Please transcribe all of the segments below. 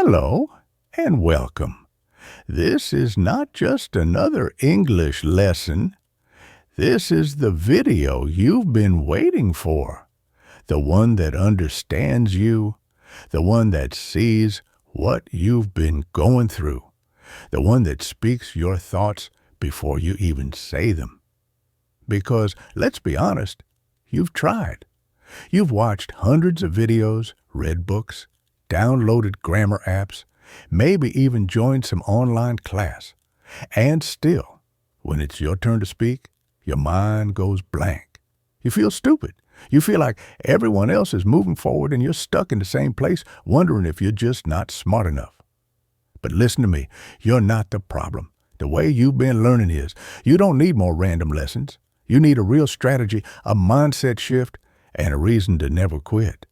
Hello and welcome. This is not just another English lesson. This is the video you've been waiting for. The one that understands you. The one that sees what you've been going through. The one that speaks your thoughts before you even say them. Because, let's be honest, you've tried. You've watched hundreds of videos, read books, downloaded grammar apps, maybe even joined some online class. And still, when it's your turn to speak, your mind goes blank. You feel stupid. You feel like everyone else is moving forward and you're stuck in the same place, wondering if you're just not smart enough. But listen to me, you're not the problem. The way you've been learning is, you don't need more random lessons. You need a real strategy, a mindset shift, and a reason to never quit.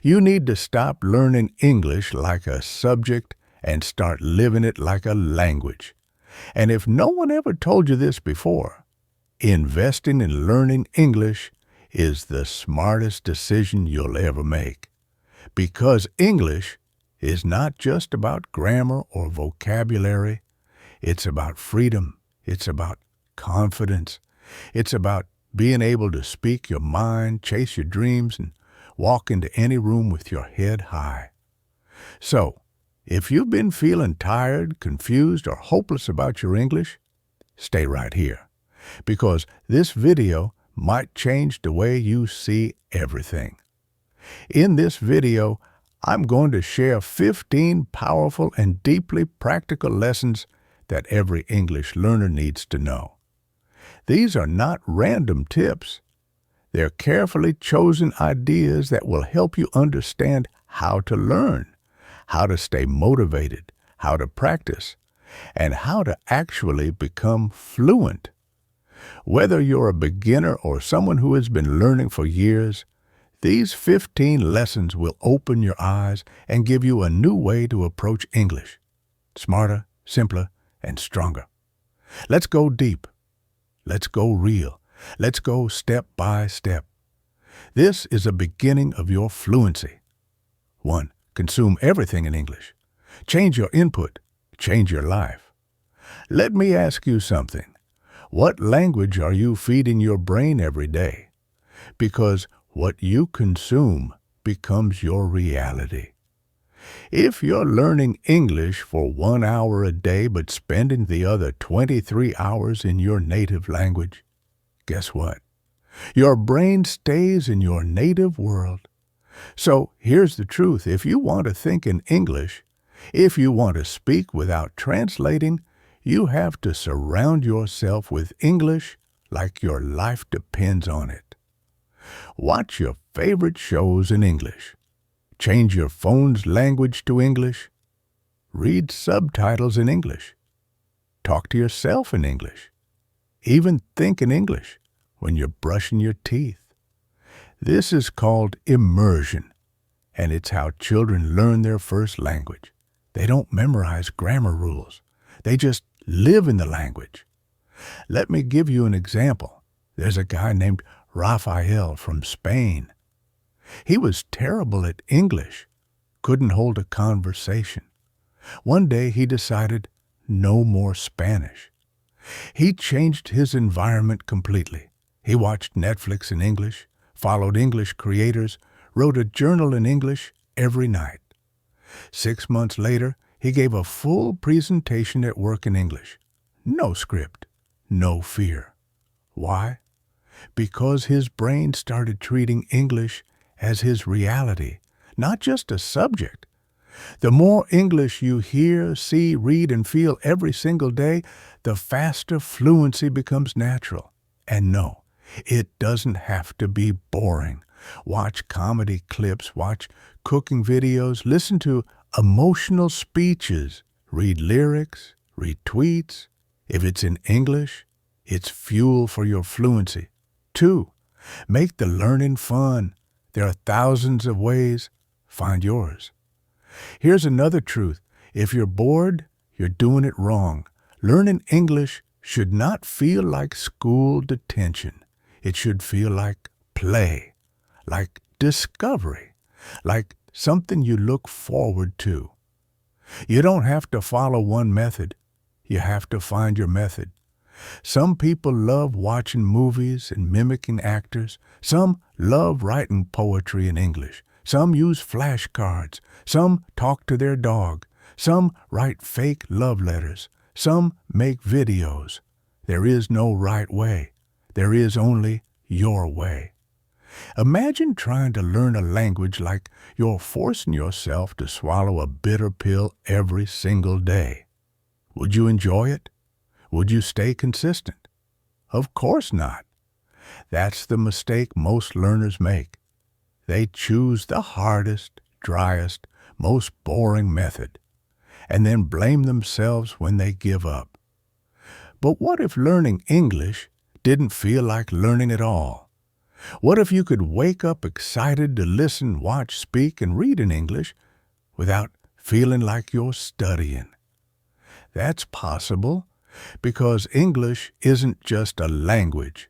You need to stop learning English like a subject and start living it like a language. And if no one ever told you this before, investing in learning English is the smartest decision you'll ever make. Because English is not just about grammar or vocabulary. It's about freedom. It's about confidence. It's about being able to speak your mind, chase your dreams, and walk into any room with your head high. So, if you've been feeling tired, confused, or hopeless about your English, stay right here, because this video might change the way you see everything. In this video, I'm going to share 15 powerful and deeply practical lessons that every English learner needs to know. These are not random tips. They're carefully chosen ideas that will help you understand how to learn, how to stay motivated, how to practice, and how to actually become fluent. Whether you're a beginner or someone who has been learning for years, these 15 lessons will open your eyes and give you a new way to approach English. Smarter, simpler, and stronger. Let's go deep. Let's go real. Let's go step by step. This is a beginning of your fluency. 1. Consume everything in English. Change your input. Change your life. Let me ask you something. What language are you feeding your brain every day? Because what you consume becomes your reality. If you're learning English for 1 hour a day but spending the other 23 hours in your native language, guess what? Your brain stays in your native world. So here's the truth. If you want to think in English, if you want to speak without translating, you have to surround yourself with English like your life depends on it. Watch your favorite shows in English. Change your phone's language to English. Read subtitles in English. Talk to yourself in English. Even think in English when you're brushing your teeth. This is called immersion, and it's how children learn their first language. They don't memorize grammar rules. They just live in the language. Let me give you an example. There's a guy named Rafael from Spain. He was terrible at English, couldn't hold a conversation. One day he decided no more Spanish. He changed his environment completely. He watched Netflix in English, followed English creators, wrote a journal in English every night. 6 months later, he gave a full presentation at work in English. No script, no fear. Why? Because his brain started treating English as his reality, not just a subject. The more English you hear, see, read, and feel every single day, the faster fluency becomes natural. And no, it doesn't have to be boring. Watch comedy clips, watch cooking videos, listen to emotional speeches, read lyrics, read tweets. If it's in English, it's fuel for your fluency. 2. Make the learning fun. There are thousands of ways. Find yours. Here's another truth. If you're bored, you're doing it wrong. Learning English should not feel like school detention. It should feel like play, like discovery, like something you look forward to. You don't have to follow one method. You have to find your method. Some people love watching movies and mimicking actors. Some love writing poetry in English. Some use flashcards. Some talk to their dog. Some write fake love letters. Some make videos. There is no right way. There is only your way. Imagine trying to learn a language like you're forcing yourself to swallow a bitter pill every single day. Would you enjoy it? Would you stay consistent? Of course not. That's the mistake most learners make. They choose the hardest, driest, most boring method, and then blame themselves when they give up. But what if learning English didn't feel like learning at all? What if you could wake up excited to listen, watch, speak, and read in English without feeling like you're studying? That's possible because English isn't just a language.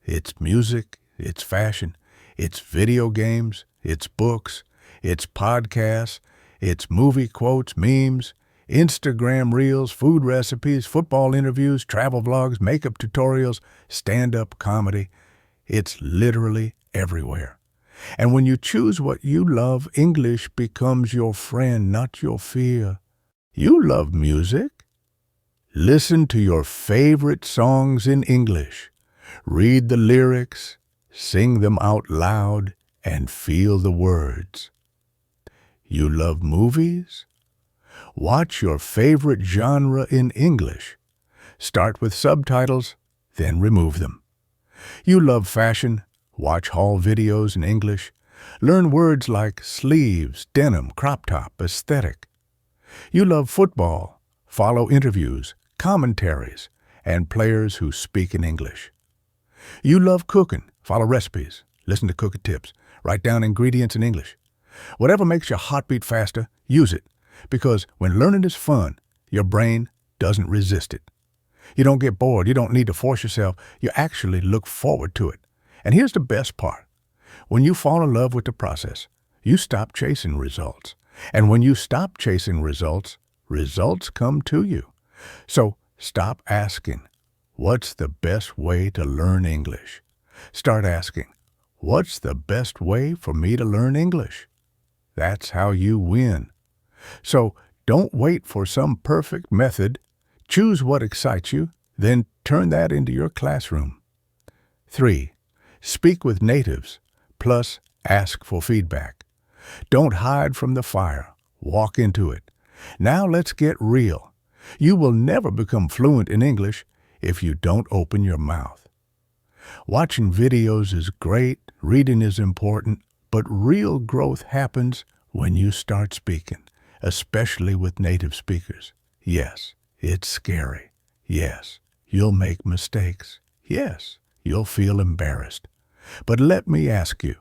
It's music, it's fashion, it's video games, it's books, it's podcasts, it's movie quotes, memes, Instagram reels, food recipes, football interviews, travel vlogs, makeup tutorials, stand-up comedy. It's literally everywhere. And when you choose what you love, English becomes your friend, not your fear. You love music. Listen to your favorite songs in English. Read the lyrics, sing them out loud, and feel the words. You love movies? Watch your favorite genre in English. Start with subtitles, then remove them. You love fashion? Watch haul videos in English. Learn words like sleeves, denim, crop top, aesthetic. You love football? Follow interviews, commentaries, and players who speak in English. You love cooking? Follow recipes, listen to cooking tips, write down ingredients in English. Whatever makes your heart beat faster, use it, because when learning is fun, your brain doesn't resist it. You don't get bored. You don't need to force yourself. You actually look forward to it. And here's the best part. When you fall in love with the process, you stop chasing results. And when you stop chasing results, results come to you. So stop asking, what's the best way to learn English? Start asking, what's the best way for me to learn English? That's how you win. So don't wait for some perfect method. Choose what excites you, then turn that into your classroom. 3. Speak with natives, plus ask for feedback. Don't hide from the fire. Walk into it. Now let's get real. You will never become fluent in English if you don't open your mouth. Watching videos is great, reading is important, but real growth happens when you start speaking, especially with native speakers. Yes, it's scary. Yes, you'll make mistakes. Yes, you'll feel embarrassed. But let me ask you,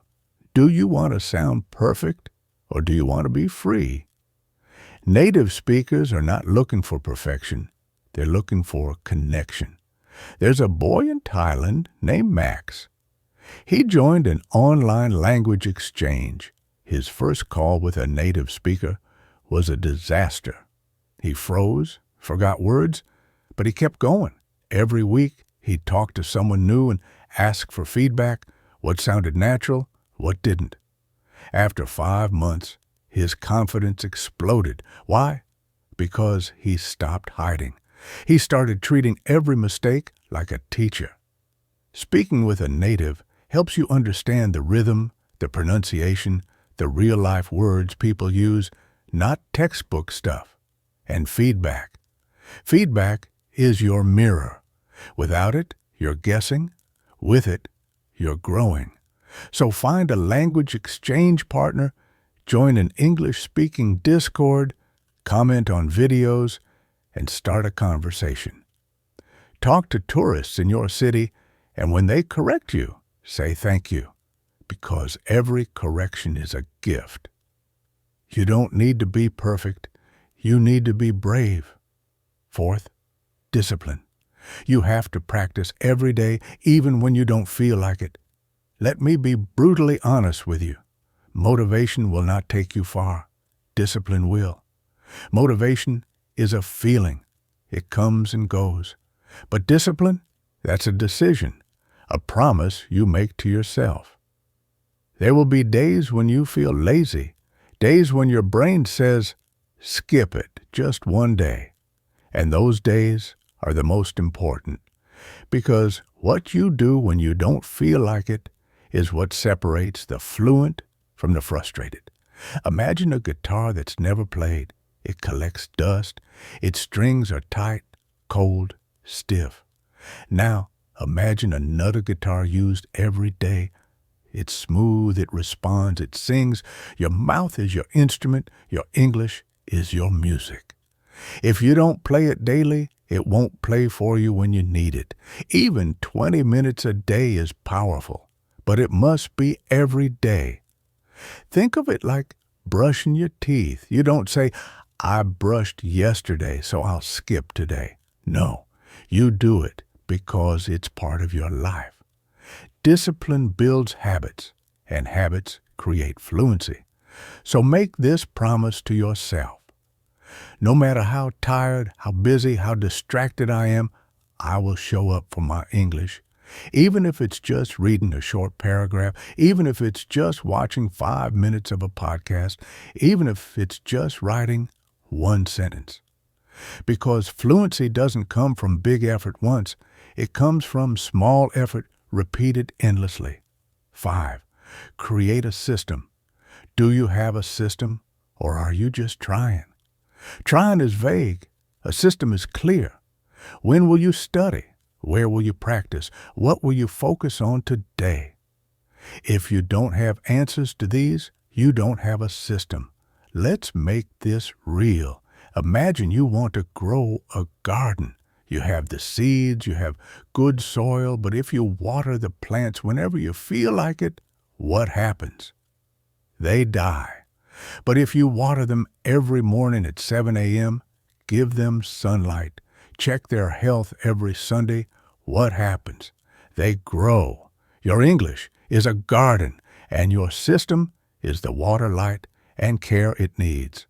do you want to sound perfect or do you want to be free? Native speakers are not looking for perfection. They're looking for connection. There's a boy in Thailand named Max. He joined an online language exchange. His first call with a native speaker was a disaster. He froze, forgot words, but he kept going. Every week, he'd talk to someone new and ask for feedback, what sounded natural, what didn't. After 5 months, his confidence exploded. Why? Because he stopped hiding. He started treating every mistake like a teacher. Speaking with a native helps you understand the rhythm, the pronunciation, the real-life words people use, not textbook stuff. And feedback. Feedback is your mirror. Without it, you're guessing. With it, you're growing. So find a language exchange partner, join an English-speaking Discord, comment on videos, and start a conversation. Talk to tourists in your city, and when they correct you, say thank you, because every correction is a gift. You don't need to be perfect. You need to be brave. 4th, discipline. You have to practice every day, even when you don't feel like it. Let me be brutally honest with you. Motivation will not take you far. Discipline will. Motivation is a feeling. It comes and goes. But discipline, that's a decision, a promise you make to yourself. There will be days when you feel lazy, days when your brain says, skip it, just one day. And those days are the most important, because what you do when you don't feel like it is what separates the fluent from the frustrated. Imagine a guitar that's never played. It collects dust. Its strings are tight, cold, stiff. Now, imagine another guitar used every day. It's smooth, it responds, it sings. Your mouth is your instrument. Your English is your music. If you don't play it daily, it won't play for you when you need it. Even 20 minutes a day is powerful, but it must be every day. Think of it like brushing your teeth. You don't say, I brushed yesterday, so I'll skip today. No, you do it because it's part of your life. Discipline builds habits, and habits create fluency. So make this promise to yourself. No matter how tired, how busy, how distracted I am, I will show up for my English. Even if it's just reading a short paragraph, even if it's just watching 5 minutes of a podcast, even if it's just writing one sentence. Because fluency doesn't come from big effort once. It comes from small effort repeated endlessly. 5. Create a system. Do you have a system, or are you just trying? Trying is vague. A system is clear. When will you study? Where will you practice? What will you focus on today? If you don't have answers to these, you don't have a system. Let's make this real. Imagine you want to grow a garden. You have the seeds, you have good soil, but if you water the plants whenever you feel like it, what happens? They die. But if you water them every morning at 7 a.m., give them sunlight, check their health every Sunday, what happens? They grow. Your English is a garden, and your system is the water, light, and care it needs.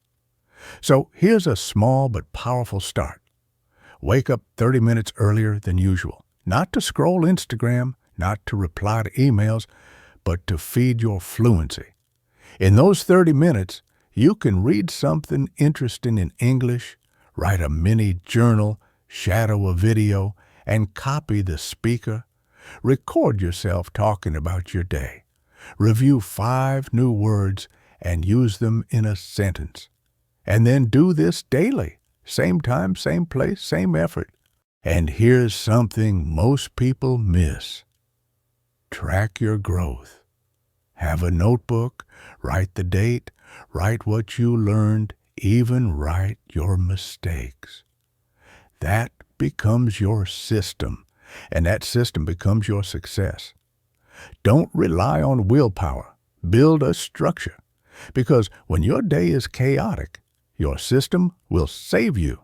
So here's a small but powerful start. Wake up 30 minutes earlier than usual, not to scroll Instagram, not to reply to emails, but to feed your fluency. In those 30 minutes, you can read something interesting in English, write a mini journal, shadow a video, and copy the speaker. Record yourself talking about your day. Review 5 new words and use them in a sentence. And then do this daily. Same time, same place, same effort. And here's something most people miss. Track your growth. Have a notebook, write the date, write what you learned, even write your mistakes. That becomes your system, and that system becomes your success. Don't rely on willpower. Build a structure, because when your day is chaotic, your system will save you.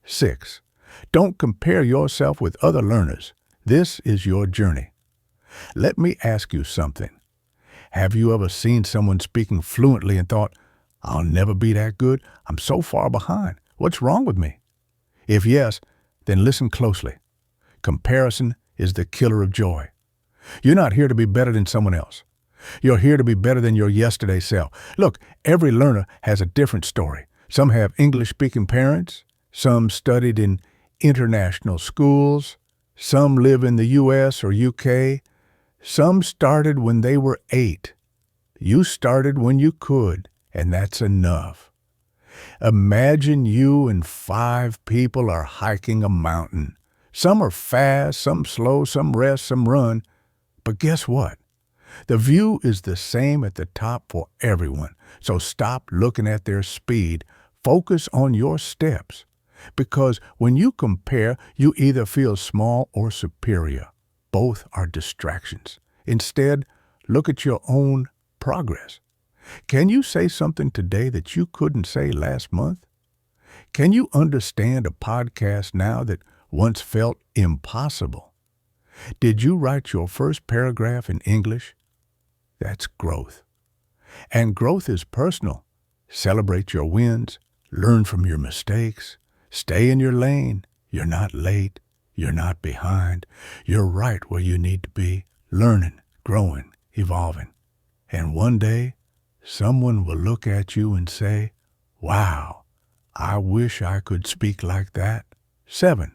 6. Don't compare yourself with other learners. This is your journey. Let me ask you something. Have you ever seen someone speaking fluently and thought, I'll never be that good. I'm so far behind. What's wrong with me? If yes, then listen closely. Comparison is the killer of joy. You're not here to be better than someone else. You're here to be better than your yesterday self. Look, every learner has a different story. Some have English-speaking parents. Some studied in international schools. Some live in the U.S. or U.K. Some started when they were 8. You started when you could, and that's enough. Imagine you and 5 people are hiking a mountain. Some are fast, some slow, some rest, some run. But guess what? The view is the same at the top for everyone. So stop looking at their speed. Focus on your steps. Because when you compare, you either feel small or superior. Both are distractions. Instead, look at your own progress. Can you say something today that you couldn't say last month? Can you understand a podcast now that once felt impossible? Did you write your first paragraph in English? That's growth. And growth is personal. Celebrate your wins, Learn from your mistakes. Stay in your lane. You're not late. You're not behind. You're right where you need to be, learning, growing, evolving. And one day, someone will look at you and say, wow, I wish I could speak like that. 7.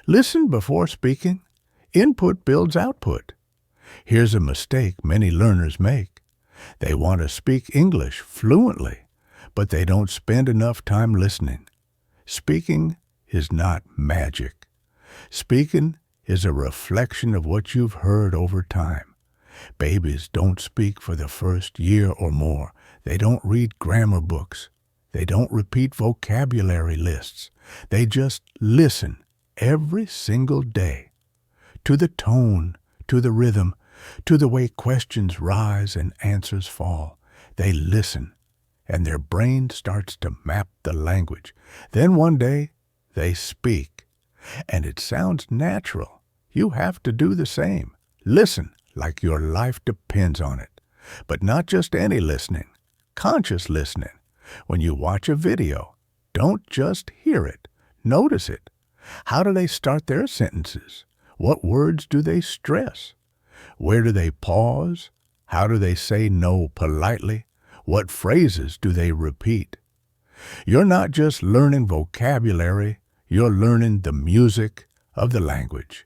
Listen before speaking. Input builds output. Here's a mistake many learners make. They want to speak English fluently, but they don't spend enough time listening. Speaking is not magic. Speaking is a reflection of what you've heard over time. Babies don't speak for the first year or more. They don't read grammar books. They don't repeat vocabulary lists. They just listen every single day. To the tone, to the rhythm, to the way questions rise and answers fall. They listen, and their brain starts to map the language. Then one day, they speak. And it sounds natural. You have to do the same. Listen like your life depends on it. But not just any listening. Conscious listening. When you watch a video, don't just hear it. Notice it. How do they start their sentences? What words do they stress? Where do they pause? How do they say no politely? What phrases do they repeat? You're not just learning vocabulary, you're learning the music of the language.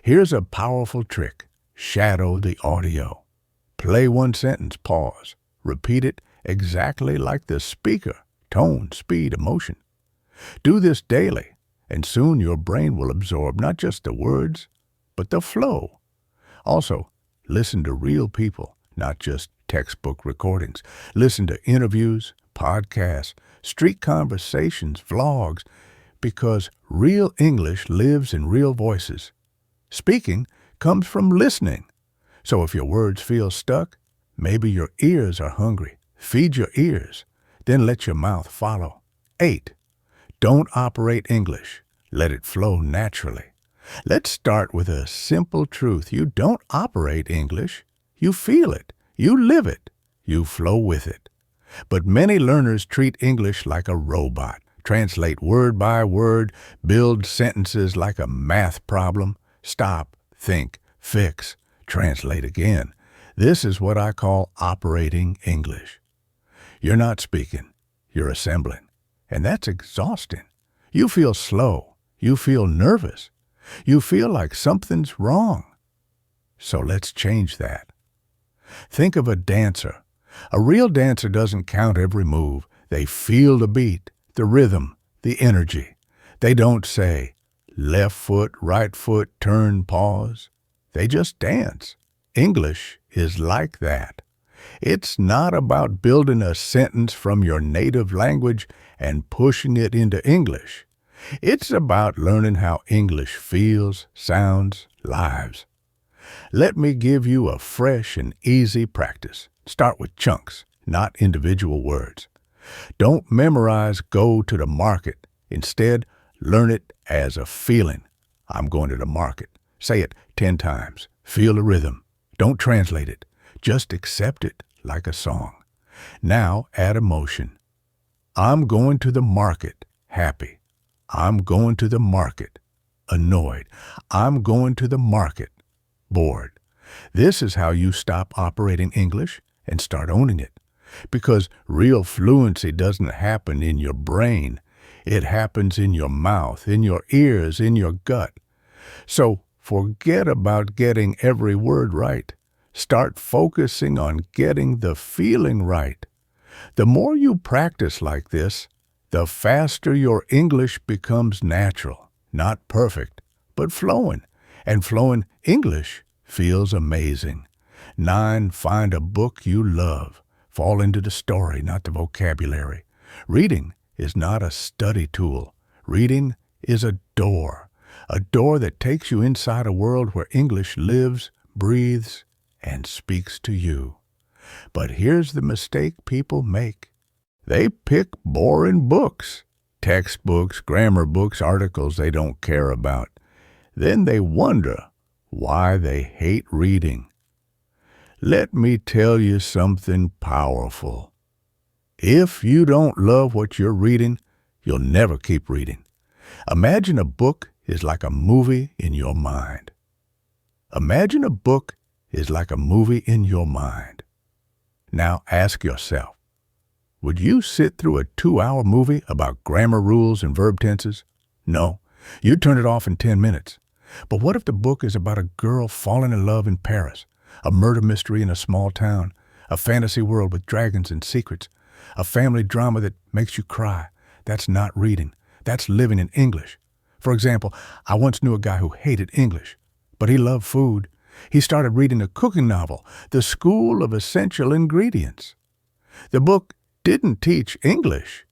Here's a powerful trick. Shadow the audio. Play one sentence, pause. Repeat it exactly like the speaker. Tone, speed, emotion. Do this daily, and soon your brain will absorb not just the words, but the flow. Also, listen to real people, not just textbook recordings. Listen to interviews, podcasts, street conversations, vlogs, because real English lives in real voices. Speaking comes from listening. So if your words feel stuck, maybe your ears are hungry. Feed your ears, then let your mouth follow. 8. Don't operate English. Let it flow naturally. Let's start with a simple truth. You don't operate English. You feel it. You live it. You flow with it. But many learners treat English like a robot. Translate word by word, build sentences like a math problem. Stop, think, fix, translate again. This is what I call operating English. You're not speaking, you're assembling. And that's exhausting. You feel slow. You feel nervous. You feel like something's wrong. So let's change that. Think of a dancer. A real dancer doesn't count every move. They feel the beat, the rhythm, the energy. They don't say, left foot, right foot, turn, pause. They just dance. English is like that. It's not about building a sentence from your native language and pushing it into English. It's about learning how English feels, sounds, lives. Let me give you a fresh and easy practice. Start with chunks, not individual words. Don't memorize go to the market. Instead, learn it as a feeling. I'm going to the market. Say it 10 times. Feel the rhythm. Don't translate it. Just accept it like a song. Now add emotion. I'm going to the market. Happy. I'm going to the market. Annoyed. I'm going to the market. Bored. This is how you stop operating English and start owning it. Because real fluency doesn't happen in your brain. It happens in your mouth, in your ears, in your gut. So forget about getting every word right. Start focusing on getting the feeling right. The more you practice like this, the faster your English becomes natural. Not perfect, but flowing. And flowing English feels amazing. 9. Find a book you love. Fall into the story, not the vocabulary. Reading is not a study tool. Reading is a door that takes you inside a world where English lives, breathes, and speaks to you. But here's the mistake people make. They pick boring books, textbooks, grammar books, articles they don't care about. Then they wonder why they hate reading. Let me tell you something powerful. If you don't love what you're reading, you'll never keep reading. Imagine a book is like a movie in your mind. Imagine a book is like a movie in your mind. Now ask yourself, would you sit through a 2-hour movie about grammar rules and verb tenses? No, you'd turn it off in 10 minutes. But what if the book is about a girl falling in love in Paris, a murder mystery in a small town, a fantasy world with dragons and secrets, a family drama that makes you cry? That's not reading. That's living in English. For example, I once knew a guy who hated English, but he loved food. He started reading a cooking novel, The School of Essential Ingredients. The book didn't teach English.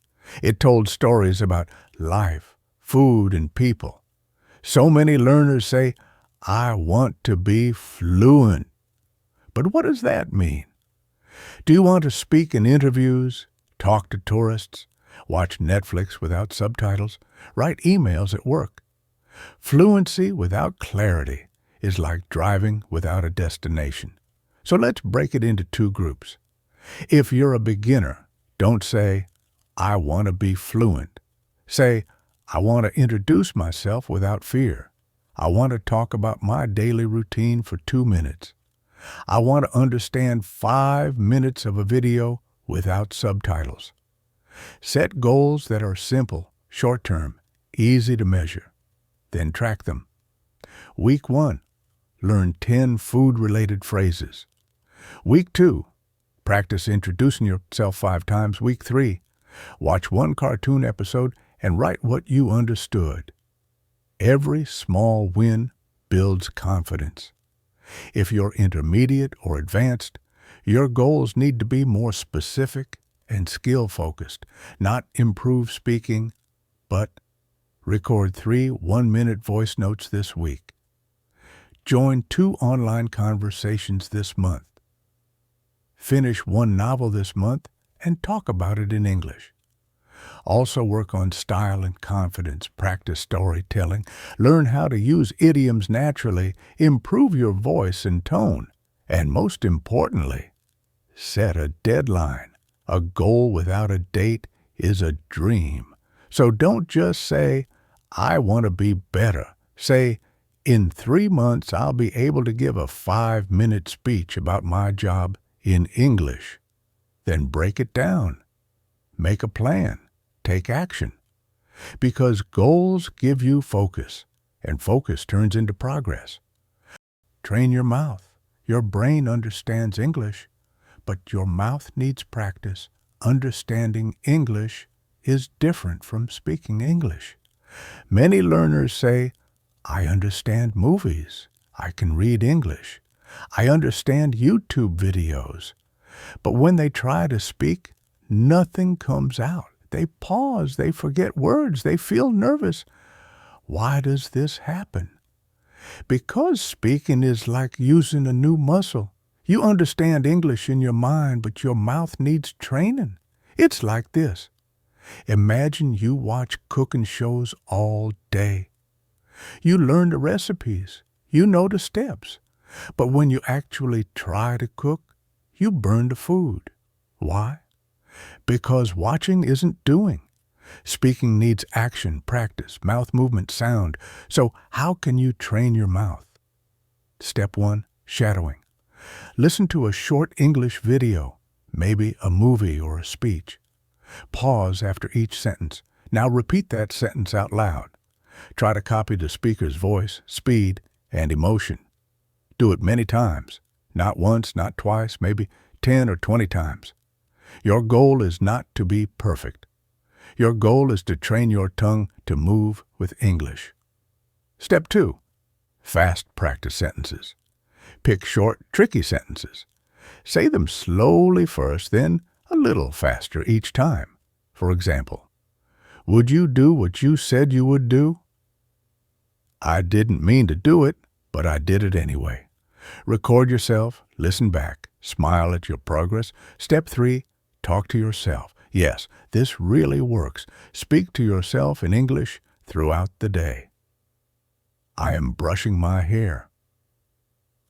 It told stories about life, food, and people. So many learners say, I want to be fluent. But what does that mean? Do you want to speak in interviews, talk to tourists, watch Netflix without subtitles, write emails at work? Fluency without clarity is like driving without a destination. So let's break it into 2 groups. If you're a beginner, don't say, I want to be fluent. Say, I want to introduce myself without fear. I want to talk about my daily routine for 2 minutes. I want to understand 5 minutes of a video without subtitles. Set goals that are simple, short-term, easy to measure. Then track them. Week 1, learn 10 food-related phrases. Week 2, practice introducing yourself 5 times. Week 3, watch 1 cartoon episode and write what you understood. Every small win builds confidence. If you're intermediate or advanced, your goals need to be more specific and skill-focused, not improve speaking, but record 3 one-minute voice notes this week. Join 2 online conversations this month. Finish 1 novel this month and talk about it in English. Also work on style and confidence, practice storytelling, learn how to use idioms naturally, improve your voice and tone, and most importantly, set a deadline. A goal without a date is a dream. So don't just say, I want to be better. Say, in 3 months, I'll be able to give a 5-minute speech about my job in English. Then break it down. Make a plan. Take action. Because goals give you focus, and focus turns into progress. Train your mouth. Your brain understands English, but your mouth needs practice. Understanding English is different from speaking English. Many learners say, I understand movies. I can read English. I understand YouTube videos. But when they try to speak, nothing comes out. They pause. They forget words. They feel nervous. Why does this happen? Because speaking is like using a new muscle. You understand English in your mind, but your mouth needs training. It's like this. Imagine you watch cooking shows all day. You learn the recipes. You know the steps. But when you actually try to cook, you burn the food. Why? Because watching isn't doing. Speaking needs action, practice, mouth movement, sound. So how can you train your mouth? Step 1, shadowing. Listen to a short English video, maybe a movie or a speech. Pause after each sentence. Now repeat that sentence out loud. Try to copy the speaker's voice, speed, and emotion. Do it many times. Not once, not twice, maybe 10 or 20 times. Your goal is not to be perfect. Your goal is to train your tongue to move with English. Step 2, fast practice sentences. Pick short, tricky sentences. Say them slowly first, then a little faster each time. For example, would you do what you said you would do? I didn't mean to do it, but I did it anyway. Record yourself, listen back, smile at your progress. Step 3, talk to yourself. Yes, this really works. Speak to yourself in English throughout the day. I am brushing my hair.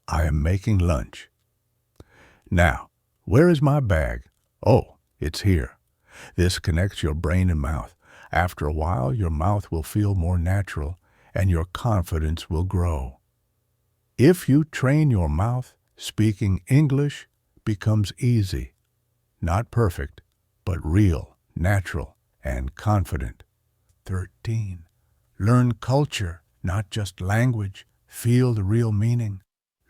I am making lunch. Now, where is my bag? Oh, it's here. This connects your brain and mouth. After a while, your mouth will feel more natural and your confidence will grow. If you train your mouth, speaking English becomes easy. Not perfect, but real, natural, and confident. 13. Learn culture, not just language. Feel the real meaning.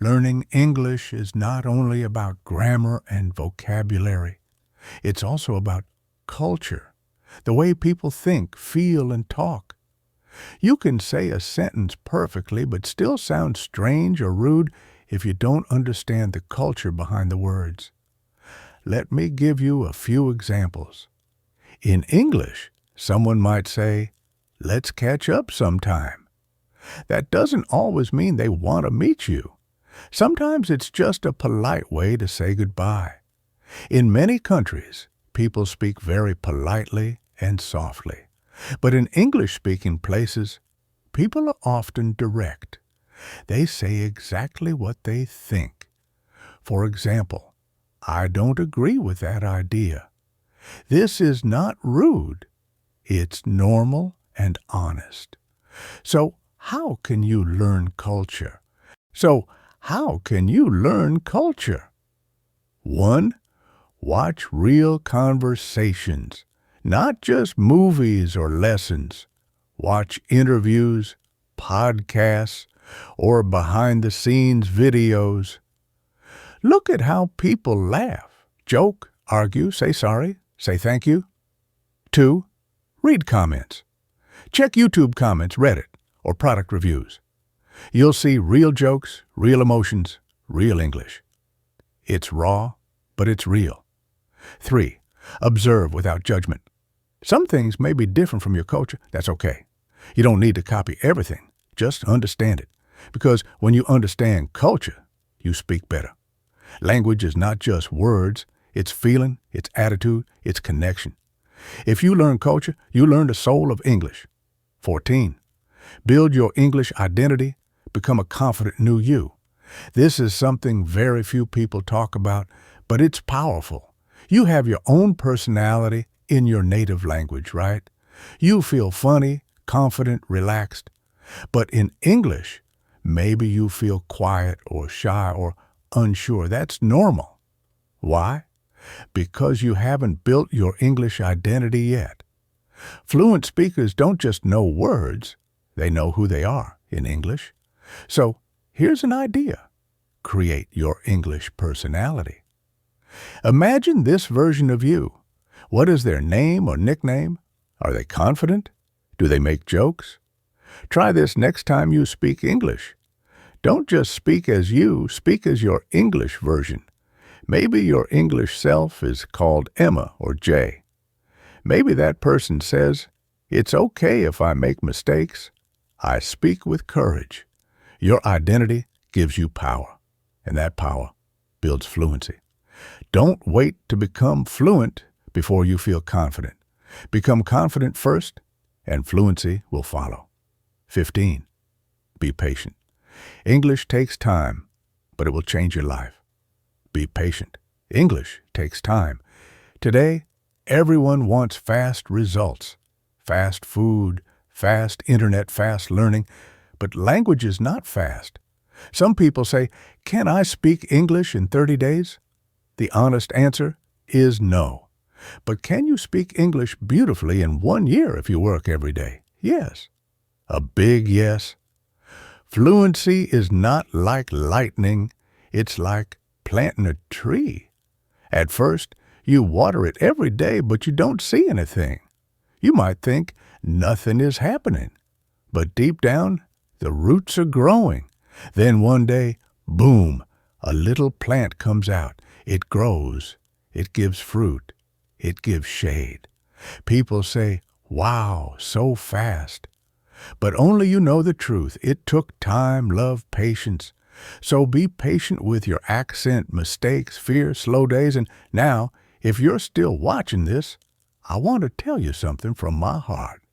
Learning English is not only about grammar and vocabulary. It's also about culture, the way people think, feel, and talk. You can say a sentence perfectly but still sound strange or rude if you don't understand the culture behind the words. Let me give you a few examples. In English, someone might say, "Let's catch up sometime." That doesn't always mean they want to meet you. Sometimes it's just a polite way to say goodbye. In many countries, people speak very politely and softly. But in English-speaking places, people are often direct. They say exactly what they think. For example, "I don't agree with that idea." This is not rude. It's normal and honest. So how can you learn culture? 1. Watch real conversations, not just movies or lessons. Watch interviews, podcasts, or behind-the-scenes videos. Look at how people laugh, joke, argue, say sorry, say thank you. 2. Read comments. Check YouTube comments, Reddit, or product reviews. You'll see real jokes, real emotions, real English. It's raw, but it's real. 3. Observe without judgment. Some things may be different from your culture. That's okay. You don't need to copy everything. Just understand it. Because when you understand culture, you speak better. Language is not just words. It's feeling, it's attitude, it's connection. If you learn culture, you learn the soul of English. 14. Build your English identity. Become a confident new you. This is something very few people talk about, but it's powerful. You have your own personality in your native language, right? You feel funny, confident, relaxed. But in English, maybe you feel quiet or shy or unsure. That's normal. Why? Because you haven't built your English identity yet. Fluent speakers don't just know words, they know who they are in English. So here's an idea. Create your English personality. Imagine this version of you. What is their name or nickname? Are they confident? Do they make jokes? Try this next time you speak English. Don't just speak as you, speak as your English version. Maybe your English self is called Emma or Jay. Maybe that person says, "It's okay if I make mistakes. I speak with courage." Your identity gives you power, and that power builds fluency. Don't wait to become fluent before you feel confident. Become confident first, and fluency will follow. 15. Be patient. English takes time, but it will change your life. Be patient. English takes time. Today, everyone wants fast results. Fast food, fast internet, fast learning. But language is not fast. Some people say, "Can I speak English in 30 days?" The honest answer is no. But can you speak English beautifully in 1 year if you work every day? Yes. A big yes. Fluency is not like lightning. It's like planting a tree. At first, you water it every day, but you don't see anything. You might think nothing is happening. But deep down, the roots are growing. Then one day, boom, a little plant comes out. It grows. It gives fruit. It gives shade. People say, "Wow, so fast." But only you know the truth. It took time, love, patience. So be patient with your accent, mistakes, fear, slow days. And now, if you're still watching this, I want to tell you something from my heart.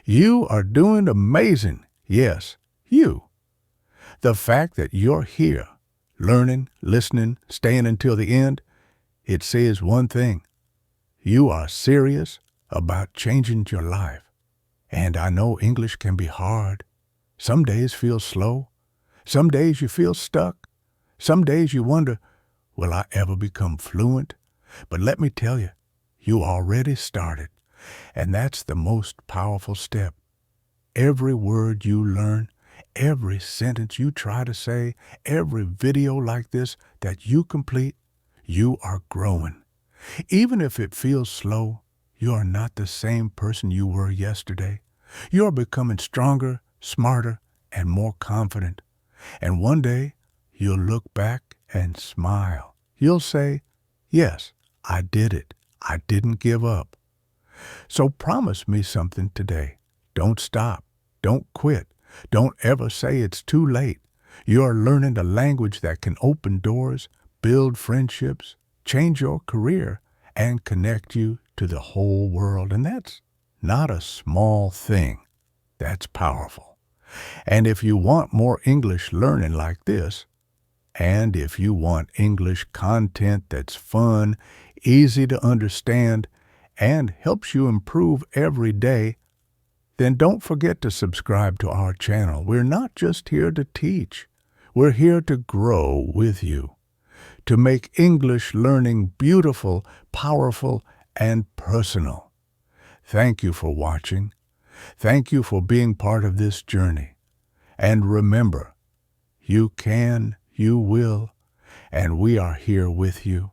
You are doing amazing. Yes, you. The fact that you're here, learning, listening, staying until the end, it says one thing. you are serious about changing your life. And I know English can be hard. Some days feel slow. Some days you feel stuck. Some days you wonder, will I ever become fluent? But let me tell you, you already started. And that's the most powerful step. Every word you learn, every sentence you try to say, every video like this that you complete, you are growing. Even if it feels slow, you are not the same person you were yesterday. You are becoming stronger, smarter, and more confident. And one day, you'll look back and smile. You'll say, yes, I did it. I didn't give up. So promise me something today. Don't stop. Don't quit. Don't ever say it's too late. You are learning a language that can open doors, build friendships, change your career, and connect you to the whole world. And that's not a small thing. That's powerful. And if you want more English learning like this, and if you want English content that's fun, easy to understand, and helps you improve every day, then don't forget to subscribe to our channel. We're not just here to teach. We're here to grow with you, to make English learning beautiful, powerful, and personal. Thank you for watching. Thank you for being part of this journey. And remember, you can, you will, and we are here with you.